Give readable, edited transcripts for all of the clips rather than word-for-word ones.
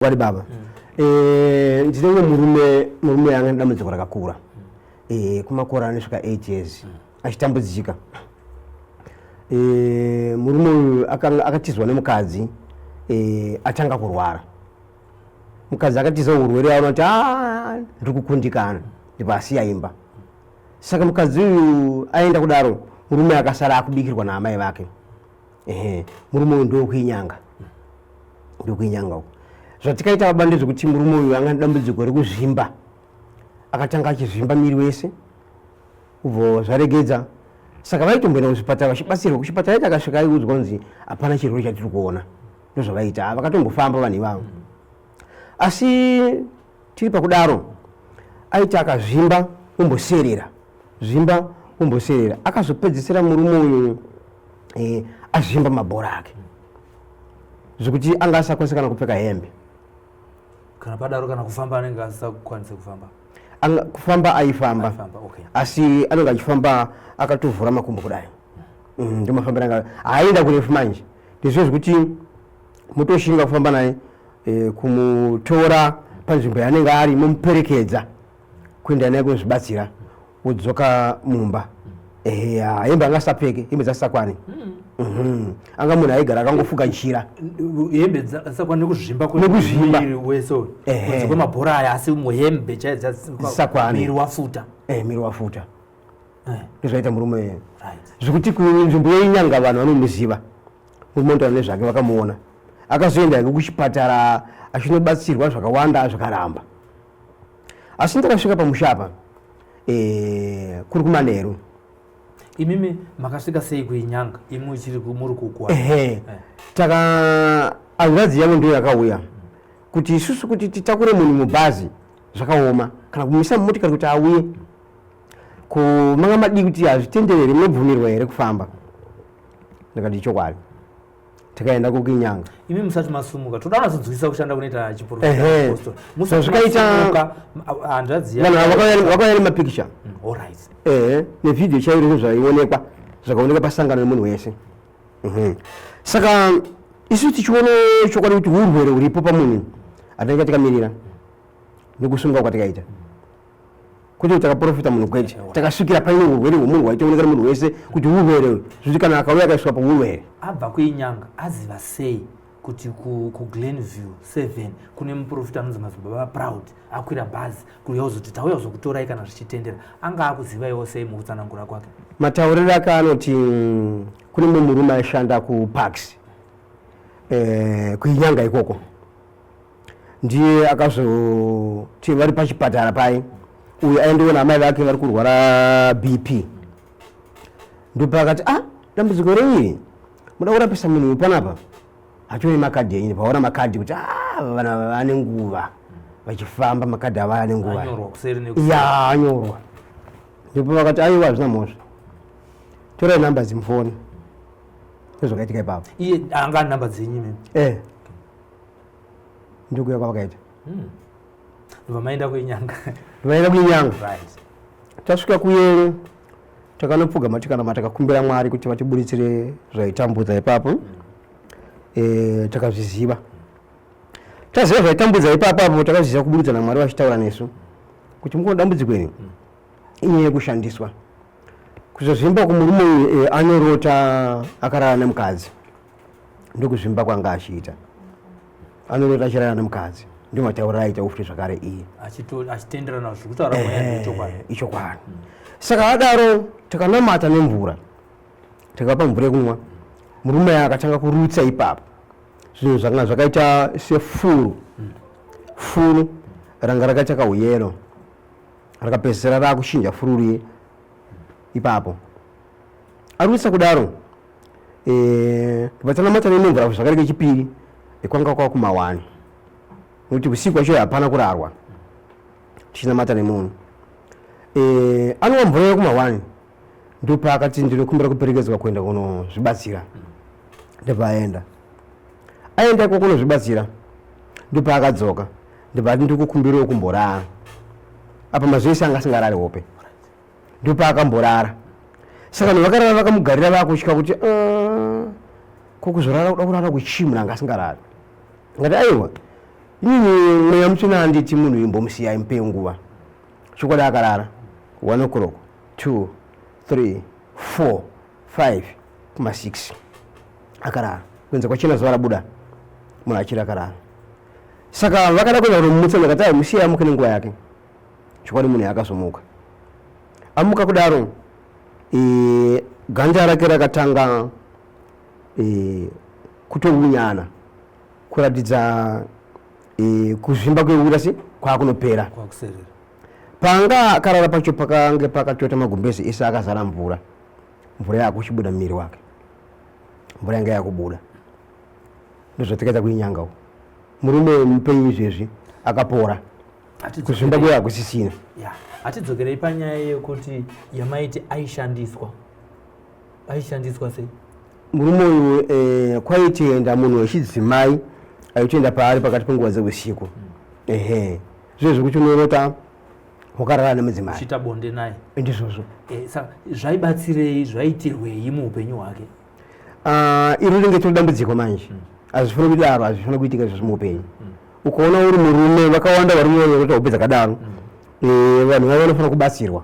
Wali baba. Ndine murume yanga ndamuziko rakakura. Kumakora anosvika 8 years. Achitambudzika. Murume akatizwa nemukadzi atanga kurwara. Mukadzi akatizwa urwere anoti ndiri kukundikana ndipo asiya imba. Saka mukadzi uyu aenda kudaro murume akasara akubikirwa naamai vake. Murume uyu ndokuinyanga. Ndokuinyanga. Zvatikaita abande zvokuti murume uyu anga dambudziko rekuzvimba. Akatanga achizvimba miri wese. Ubvo zvaregedza. Saka vaitomboenda kuzvipatara vachibatsirwa kuchipatara aita akasvika aiudzwa kunzi hapana chirwere chatiri kuona. Ndozvavaita vakatombofamba vanhu ivavo. Asi tiri pakudaro aita akazvimba omboserera. Zvimba omboserera. Akazopedzisira murume uyu azvimba mabhora ake. Zvokuti anga asakwanisa kana kupfeka hembe. Kana padaro kana kufamba anenge asakwanisa kufamba. Kufamba aifamba. Okay. Asi anenge achifamba akatovhura makumbo kudai. Ndio mafambira anga aenda kurefu manje. Ndizvo zvokuti mutoshinga kufamba naye kumutora panzvimbo yanenge ari mumuperekedza kuenda naye kuzvibatsira udzoka mumba. Hembe angasapfeke, hembe dzasakwane. Anga munhu aigara akangofuka nchira. Hembe dzasakwane nekuzvimba kwemiri wese. Kunze mabhora aya asi muhembe dzasakwane. Miri wafuta. Miri wafuta. Ndozvaita murume. Zvokuti kunzvimbo yeinyanga vanhu vanomuziva. Murume nezvake vakamuona. Akazoenda kuchipatara achinobatsirwa zvakawanda zvakaramba. Asi ndakasvika pamushapa kuri kumanheru. Imimi makasvika sei kuinyanga imwe chiri muri kukwa. Hanzvadzi yavo ndiyo yakauya kuti isusu kuti titakure munhu mubhazi zvakaoma kana kumisa mumotikari kuti auye kumanga madii kuti hazvitenderere munobvumirwa here kufamba. Ndakati chokwadi. Takaenda kukinyanga. Imi musati masumuka toda kuzodzwisa kushanda kunoita chiprofita apostle. Musakaita hanzvadzi yavo vakaona mapicture. All right. Nevideo chairo zvaionekwa zvakaoneka pasangano nemunhu wese. Saka isu tichiona chokwadi kuti urwere huripo pamunhu atinenge takamirira nekusunga kwatakaita. Kuti takaprofita munhu kwete takasvikira paine urwere hwemunhu hwaitoonekera munhu wese kuti urwere zvoti kana akauya akaiswa paurwere. Abva kuinyanga aziva sei kuti kuGlenview 7 kune muprofita anonzi Mazibaba Proud akwira bhazi kuuya kuzoti tauya kuzokutorai kana zvichitendera anga akuzivaiwo sei mukutsanangura kwake. Matauriro ake anoti kune mumwe murume aishanda kuParks kuinyanga ikoko ndiye akazoti vari pachipatara pai uyu aendeona amai vake vari kurwara BP. Ndipo akati dambudziko reiri muda kurapisa munhu panapa achione makadhi enyini paona makadhi kuti vana vane nguva vachifamba makadhi ava ane nguva anyorwa. Ndipo vakati aiwa hazvina mhosva torai namba dzimufoni ndozvakaitika ipapo. Iye anga namba dzenyu mimi. Ndikuya kwavakaita. Vamaenda kuinyanga. Vamaenda kuinyanga. Right. Tasvika kuyere takanopfugama tikanama takakumbira Mwari kuti vatiburitsire zvaitambudza ipapo. Takazviziva. Taziva zvaitambudza ipapo takazviziva kuburutsa naMwari vachitaura nesu kuti mukono dambudziko iri inyaya kushandiswa. Kuzozvimba kumurume uyu anorota akarara nemukadzi. Ndokuzvimba kwanga achiita. Anorota achirara nemukadzi. Ndio matauriro aita ufute zvakare iye. Achitenderana zvekutaura mweya ichokwadi. Saka adaro takanamata nemvura. Takapa mvura yekumwa. Murume akatanga kurutsa ipapo. Zvinhu zvanga zvakaita sefuru. Furu ranga rakaita kahuyero. Rakapedzisira rakuchinja furu riye ipapo. Arutsa kudaro patanamata nemvura zvakare kechipiri kwanga kwakumawani. Kuti usiku wacho hapana kurarwa. Tichinamata nemunhu. Anwa mvura yekumawani. Ndipo akati ndinokumbira kuperekedzwa kuenda kunozvibatsira. Ndipo aenda ikoko kunozvibatsira. Ndipo akadzoka. Ndipo ati ndikukumbirawo kumborara. Apa mazvese anga asingarari hope. Ndipo akamborara. Saka vakarara vakamugarira vakusvika kuti kokuzorara kuda kurara kuchimuna anga asingarari. Ngati aiwa inini mweya mtsuna anditi munhu imbomusiya impe nguva chokwadi akarara 1 o'clock 2 3 4 5 kuma 6 akarara kwenza kwachina zuva rabuda munhu achiri akarara saka vakada kuenda kunomutsa vakati musiya amuke nenguva yake chokwadi munhu yakazomuka amuka kudaro ganja rake rakatanga kutounyana kuratidza kuzvimba kweurasi kwakunopera panga akarara pacho pakange pakatota magumbezi ese akazara mvura yakuchibuda mumiri wake mvura yanga yakubuda ndozvatikata kuinyanga murume mupenyu izvezvi akapora kuzvimba kwe hakusisina. Hatidzokerei panyaya yekuti yamaiti aishandiswa sei murume uyu kwaitienda munhu wechidzimai aitoenda paari pakati penguva dzeusiku zvezvo kuti unorota wakarara nemudzimai uchita bonde naye ndizvozvo. Saka zvaibatsirei zvaitirwei muupenyu hwake? Iri ringe tiri dambudziko manje hazvifani kudaro hazvifani kuitika izvozvo muupenyu. Ukaona uri murume vakawanda vari munyanya hope dzakadaro vanhu vava vanofana kubatsirwa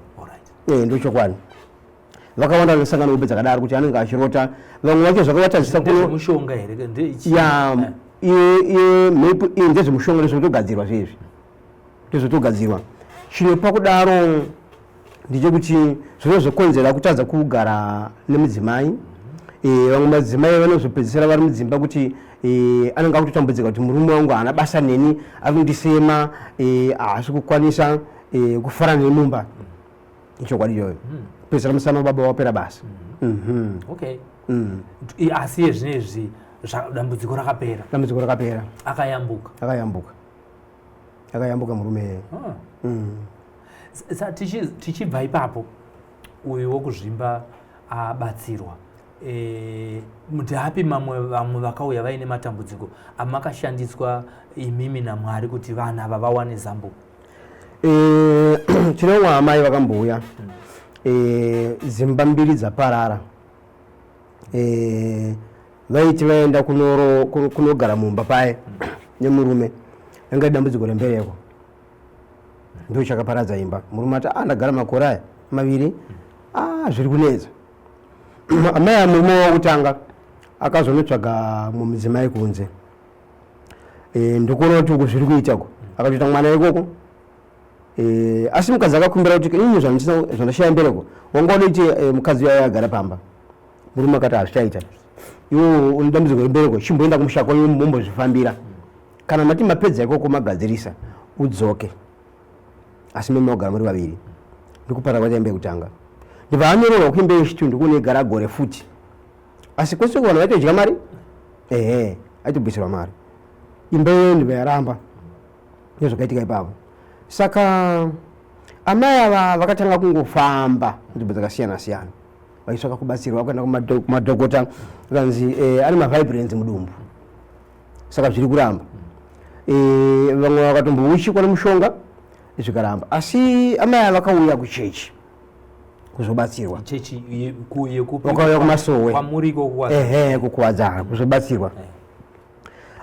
ndochokwadi vakawanda vanosangana hope dzakadaro kuti anenge achirota vamwe vacho zvakavatadzisa mushonga here mhepo iyi ndezvemushonga ndezvotogadzirwa zvezvi ndezvotogadzirwa chino pakudaro ndechekuti zvinozokonzera kutadza kugara nemudzimai. Vamwe madzimai vanozopedzisira vari mudzimba kuti anenge akutotambudzika kuti murume wangu haana basa neni akundisema haasi kukwanisa kufara nemumba ichokwadi iyoyo pedzisira musana wababa wapera basa. Asi yezvinezvi dambudziko rakapera akayambuka murume. Tichibva ipapo uyu wokuzvimba abatsirwa ndapi vamwe vakauya vaine matambudziko amakashandiswa imimi naMwari kuti vana ava vawane zambuko? Tine amai vakambouya dzimba mbiri dzaparara vaiti vaenda kunogara mumba paye nemurume yanga dambudziko rembereko ndo chakaparadza imba. Murume ati ndagara makore aya 2 zviri kunetsa. Amai amurume wakutanga akazonotsvaga mudzimai kunze ndikuona kuti uku zviri kuitako akatoita mwana ikoko asi mukadzi akakumbira kuti inini zvandashaya mbereko wanga unoiti mukadzi wayo agara pamba. Murume akati hazvichaita iwo une dambudziko rembereko chimboenda kumushako mombozvifambira kana mati mapedza ikoko magadzirisa udzoke asi meme magara muri vaviri ndikupara kwati imba yekutanga ndibva anyororwa kuimba yechitundu kune gara gore futi asi kwese kuvanhu vaitodya mari aitobvisirwa mari imba iyoyo ndibva yaramba nezvakaitika ipapo. Saka amai ava vakatanga kungofamba nzvimbo dzakasiyana siyana vaitsvaka kubatsirwa kuenda kumadhokota akanzi ane mavibranzi mudumbu saka zviri kuramba. Vamwe vakatombouchikwa nemushonga zvikaramba asi amai ava vakauya kuchechi kuzobatsirwa vakauya kumasowe kukuwadzana kuzobatsirwa.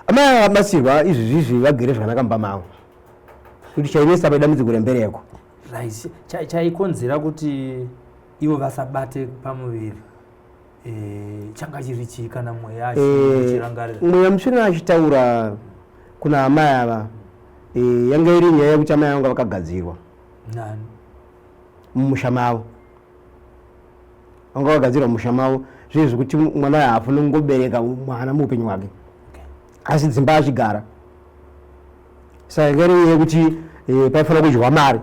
Amai ava vabatsirwa izvizvi vagere zvakanaka mumba mavo kuti chainesa padambudziko rembereko chaikonzera kuti ivo vasabate pamuviri changa chiri chii kana mweya achirangarira? Mweya mutsvina achitaura kuna amai ava yanga iri nyaya yekuti amai vanga vakagadzirwa mumusha mavo vanga vakagadzirwa mumusha mavo zviri zvekuti mwana haafuni kungobereka mwana muupenyu hwake asi dzimba achigara. Saka yanga iri nyaya yekuti paifanira kudyiwa mari.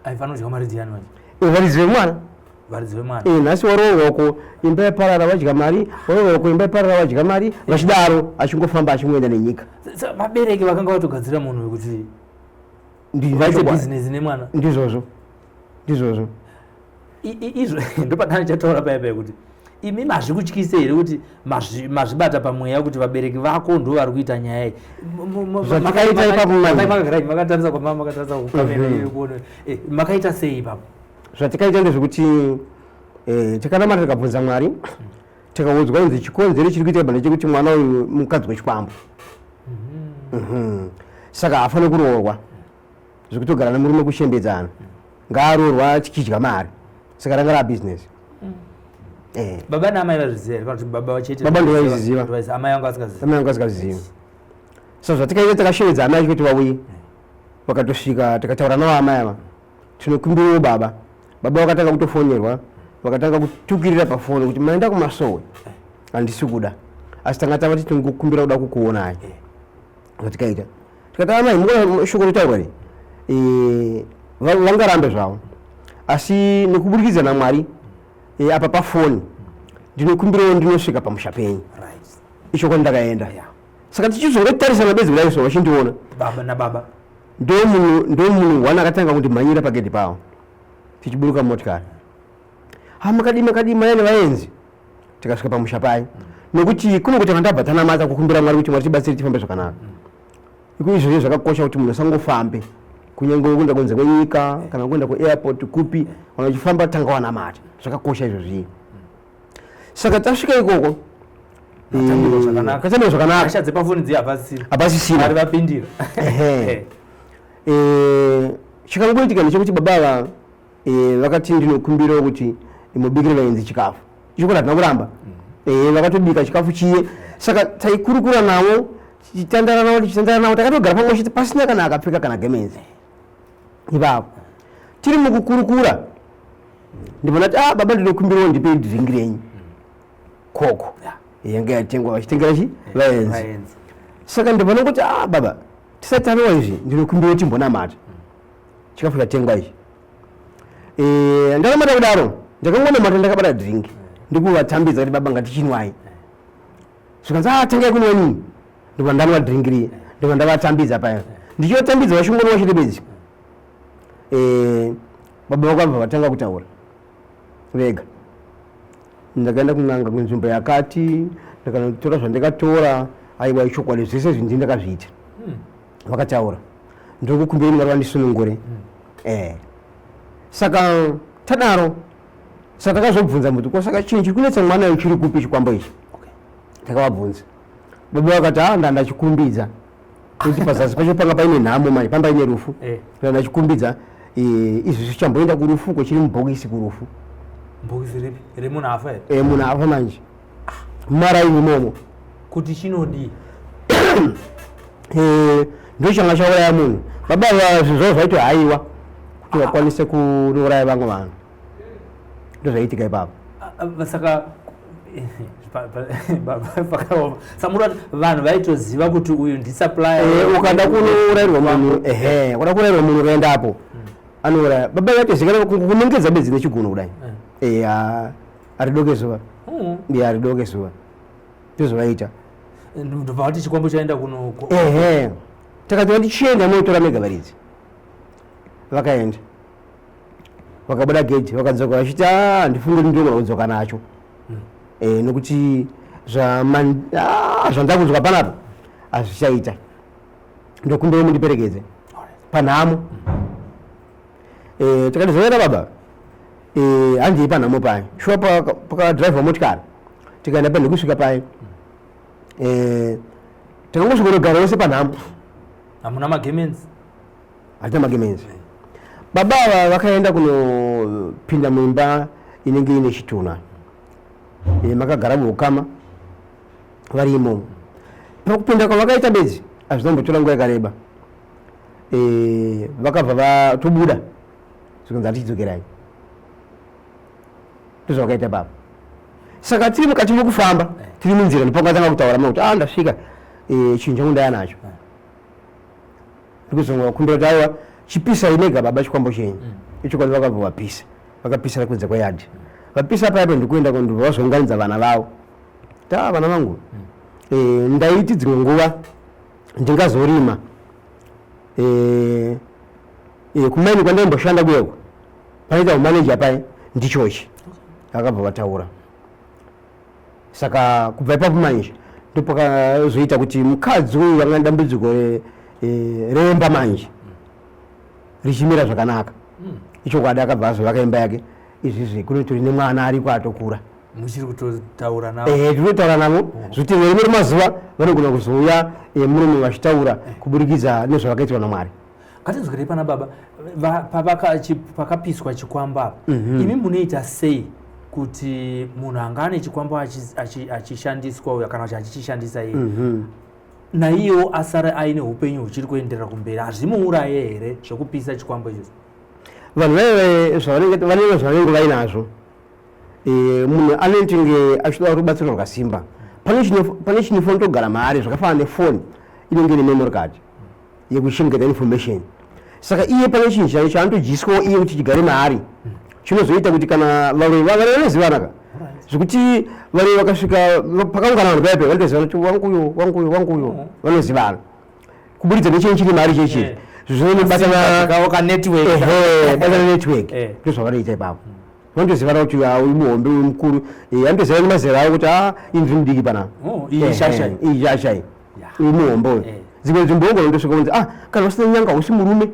Aifanira kudyiwa mari ndiani wacho? Varidzi vemwana nhasi warohwako imba yaparara vadya mari warohwako imba yaparara vadya mari vachidaro achingofamba achimboenda nenyika. Vabereki vakanga vatogadzira munhu wekuti vaite bhizinesi nemwana. Ndizvozvo izvo ndopadana chataura paya kuti imi mazvikutyise here kuti mazvibata pamweya kuti vabereki vako ndo vari kuita nyaya iyi? Zvatakaita ipapo makatarisa kwamama makatarisa kukamera kuona makaita sei ipapo? Zvatikaita ndezvekuti takanamata tikabvunza Mwari tikaudzwa kunzi chikonzero chiri kuitika banda chekuti mwana uyu mukadzi wechikwambo saka afane kuroorwa zvekutogarana murume kushembedzana ngaaroorwa chikidya mari saka ranga ra business. Baba namai vazviziva here kana kuti baba vachete? Baba ndo vaiziva, amai vangu asingazivi. amai vangu asingazivi. Saka zvatikaita takashevedza amai acho kuti vauye, vakatosvika tikataura navo amai ava tinokumbirawo baba. Baba vakatanga kutofonerwa, vakatanga kutukirira pafoni kuti maenda kumasowe handisi kuda, asi tanga tavati tingokumbira kuda kukuonai. Zvatikaita tikati amai mukona shoko rotaurwa ri vangarambe zvavo, asi nekuburikidza naMwari apa pafoni ndinokumbirawo ndinosvika pamusha penyu. Icho kwandakaenda. Saka tichizongotarisana bedzi kudai so vachindiona baba nababa ndo munhu wana akatanga kundimhanyira pagedhi pavo tichiburuka motikari. Makadima yani vaenzi tikasvika pamusha pai nokuti kuno kuti ndabva tanamata kukumbira Mwari kuti Mwari tibatsire tifambe zvakanaka. Izvozvo zvakakosha kuti munhu asangofambe kunyange kuenda kunze kwenyika kana kuenda kuairport kupi kana uchifamba tanga wanamata, zvakakosha izvozvi. Saka tasvika ikoko katambira zvakanaka, asha dzepafoni dzi hapasisina ari vapindira. Chikangoitika ndechekuti baba vakati ndinokumbirawo kuti mubikire vaenzi chikafu. Icho kuti hatina kuramba, vakatobika chikafu chiye. Saka taikurukura navo tichitandara navo takatogara pamwe chete pasina kana akapfeka kana gemenzi. Ipapo tiri mukukurukura ndibona kuti baba ndinokumbirawo ndipe dhiringi renyu koko yanga yatengwa vachitengera vaenzi. Saka ndibona kuti baba tisati tavewa izvi ndinokumbirawo timbonamata chikafu chatengwa ichi. Ndakamata kudaro ndakangonamata ndakabata dhiringi ndikuvatambidza kuti baba ngatichinwai. Zvikanzi tengai kunwa nini, ndibva ndanwa dhiringi riye ndibva ndavatambidza paya ndichivatambidza vashongonwa chete bedzi. Baba vakabva vatanga kutaura vega. Ndakaenda kun'anga kunzvimbo yakati ndakanotora zvandakatora, aiwa ichokwadi zvese zvinhu ndakazviita. Vakataura ndikukumbireni Mwari vandisunungure. Saka tadaro saka takazobvunza muti saka chinhu chiri kunetsa mwana uyu chiri kupi chikwambo ichi. Takavabvunza. Baba vakati ndandachikumbidza kuti pazasi pacho panga paine nhamo manje pamba ine rufu, ndandachikumbidza izvi zvichamboenda kurufu chiri mubhokisi kurufu. Bhokisi ripi remunhu afa here? Munhu afa manje mara ini momo kuti chinodii ndo changa chauraya munhu. Baba zvizvo zvaiti haiwa kuti vakwanise kuuraya vamwe vanhu, ndo zvaitika ipapo. Saka samura vanhu vaitoziva kuti uyu ndisupplier. Ukada kunourayirwa munhu kuda kuurayirwa munhu ukaendapo anouraya. Baba vaitozikana kunongedza bedzi nechiguno kudai. Aridoke zuva aridoke zuva ndozvaita. Ndobva kuti chikwambo chaenda kuno. Takati vandichienda motora megavaridzi. Vakaenda vakabuda gedhi vakadzoka vachiti ndifunge ndinogona kudzoka nacho nokuti zvandakunzwa panapo hazvichaita, ndokumbire mundiperekedze panhamo. Tikatizoenda baba handii panhamo paye shuwa pakadhiraivhwa motikari tikaenda pandekusvika paye takangosvikoregara wese panhamo. Hamuna magemenzi? Hatina magemenzi. Baba vakaenda kunopinda muimba inenge ine chitunha, makagara muukama vari imomo. Pakupinda kwavakaita bedzi hazvinombotora nguva yakareba, vakabva vatobuda zvikanzi hatichidzokerai. Ndozvakaita baba. Saka tiri mukati mokufamba tiri munzira ndopakatanga kutaura kuti ndasvika chinhu changu ndaya nacho. Ndikuzongokumbira kuti aiwa chipisa inega baba chikwambo chenyu. Icho kwadi vakabva vapisa, vakapisira kunze kweyadhi. Vapisa paipo ndikuenda kundobva vazounganidza vana vavo. Vana vangu ndaiti dzimwe nguva ndingazorima kumaini kwandaimboshandira kuyeko panoita umaneja pai ndichochi. Vakabva vataura. Saka kubva ipapo manje ndopakazoita kuti mukadzi uyu anga dambudziko remba manje richimira zvakanaka. Icho kwadi akabva azovaka imba yake izvizvi kunotori nemwana ariko atokura muchiri kutotaura navo tinotaura navo zvokuti rimwe remazuva vanogona kuzouya murume vachitaura kuburikidza nezvavakaitirwa naMwari. ngatinzwirei pana baba pakapiswa chikwamba imi munoita sei kuti munhu anga ane chikwamba achishandiswa uya kana kuti achichishandisa iye naiyewo asara aine upenyu huchiri kuenderera kumberi, hazvimuuraye here zvokupisa chikwamba ichocho? vanhu vanenge zvavanenge vainazvo munhu anotinge achida rubatsiro rwakasimba. pane chinofanira kutogara maari zvakafanana nefoni inenge ine memory card yekuchengeta information. Saka iye pane chinhu chaanotodyiswawo iye kuti chigare maari chinozoita kuti kana vamwe vanozivana zvekuti vamwe vakasvika pakaungana vanhu paipe vanotoziva kuti wanguyo vanozivana kubudikidza nechinhu chiri maari chechi zvinobatana network ndozvavanoita ipapo. vanotozivana kuti uyu muhombe uyu mukuru anotoziva nemazera avo kuti inzvi mudiki panapa iyi shashai uyu muhombe uyu. dzimwe nzvimbo ungona ndosvika kunzi kana usina nyanga usi murume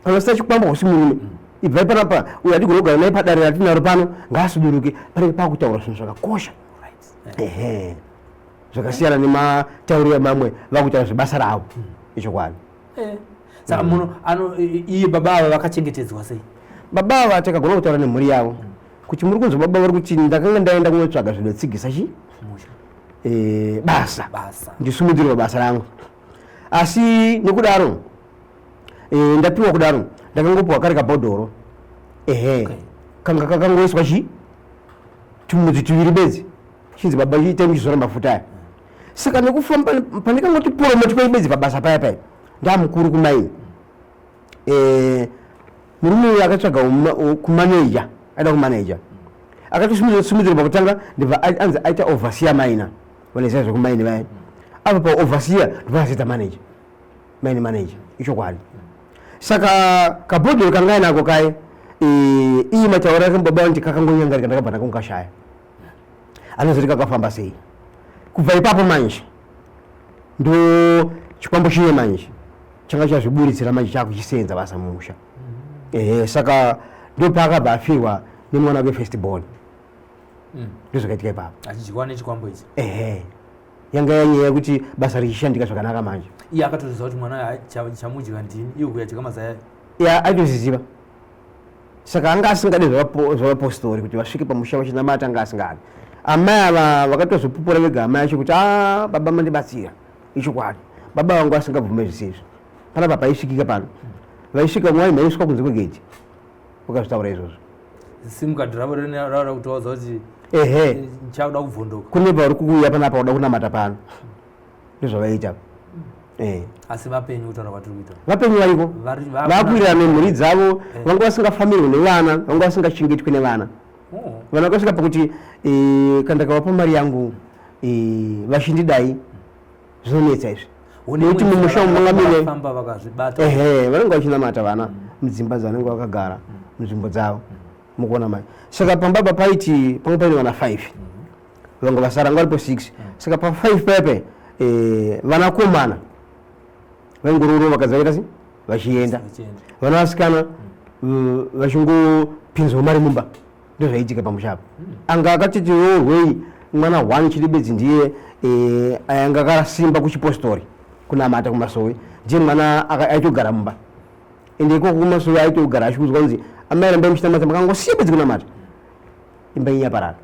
kana usina chikwamba usi murume ibvai panapa uyu hatigona kugara naye padare ratinaro pano ngaasuduruke panenge pakutaura zvinhu zvakakosha zvakasiyana nematauriro mamwe vakutaura zvebasa ravo ichokwadi. Saka munhu iye baba ava vakachengetedzwa sei? Baba ava takagona kutaura nemhuri yavo kuti muri kunzwa baba vari kuti ndakanga ndaenda kunotsvaga zvinotsigisa basa ndisimudzire basa rangu, asi nekudaro ndapiwa kudaro ndakangopiwa kari kabhodhoro kanga kakangoiswa tumudzi tuviri bedzi chinzi baba chiite muchizora mafuta aya. Saka nekufamba pandikangoti poromoti kwaibedzi pabasa paya paya ndamukuru kumaini murume uyu akatsvaga kumaneja aida kumaneja akatosimudzira pakutanga ndibva anzi aita overseer maina vanezia zvekumaini vaya apa pa overseer ndivanazoita manager main manager ichokwadi. Saka kabhodhoro kanga ainako kaye iyi mataura ake baba kuti kakangonyangarika ndakabva ndakongashaya anozoti kakafamba sei. Kubva ipapo manje ndo chikwambo chine manje changa chazviburitsira manje chakuchisenza basa mumusha. Saka ndo paakabva afirwa nemwana wake first born ndozvakaitika ipapo achidyiwa nechikwambo ichi. Yanga yanyaya kuti basa richishandika zvakanaka manje. Iye akatoziva kuti mwana chamudya ndini iye kuyadya mazaya aitoziziva. Saka anga asingade zvavapostori kuti vasvike pamusha vachinamata anga asingadi. Amai ava vakatozopupura vega amai acho kuti baba mandibatsira ichokwadi. Baba vangu asingabvume zvisizvo panapa paisvikika pano vaisvika mwai maiswa kunze kwegedhi vakazvitaura izvozvo. Simukadhi ravo rinoraura kuti wauza kuti chauda kuvhondoka kune vari kuuya panapa uda kunamata pano ndozvavaita. Asi vapenyu kutaura kwatiri kuita vapenyu variko vakuwirira nemhuri dzavo vanga vasingafamirwi nevana vanga vasingachengetwi nevana. Vana vakasvika pakuti kana ndakavapa mari yangu vachindidai zvinonetsa izvi nekuti mumusha umangamine vanenge vachinamata vana mudzimba dzavanenge vakagara munzvimbo dzavo mukuona mai. Saka pambaba paiti pamwe paine vana 5 vanga vasaranga varipo 6. Saka pa 5 pepe vanakomana vaingororo vakadzaita si vachienda vana vasikana vachingopinzwa mari mumba ndozvaitika pamushapo. Anga akatiti rwei mwana 1 chiri bedzi ndiye anga akarasimba kuchipostori kunamata kumasowe ndiye mwana aitogara mumba ende ikoko kumasowe aitogara achikudzwa kunzi amai rambai muchitamata makangosiya bedzi kunamata imba inyaparara.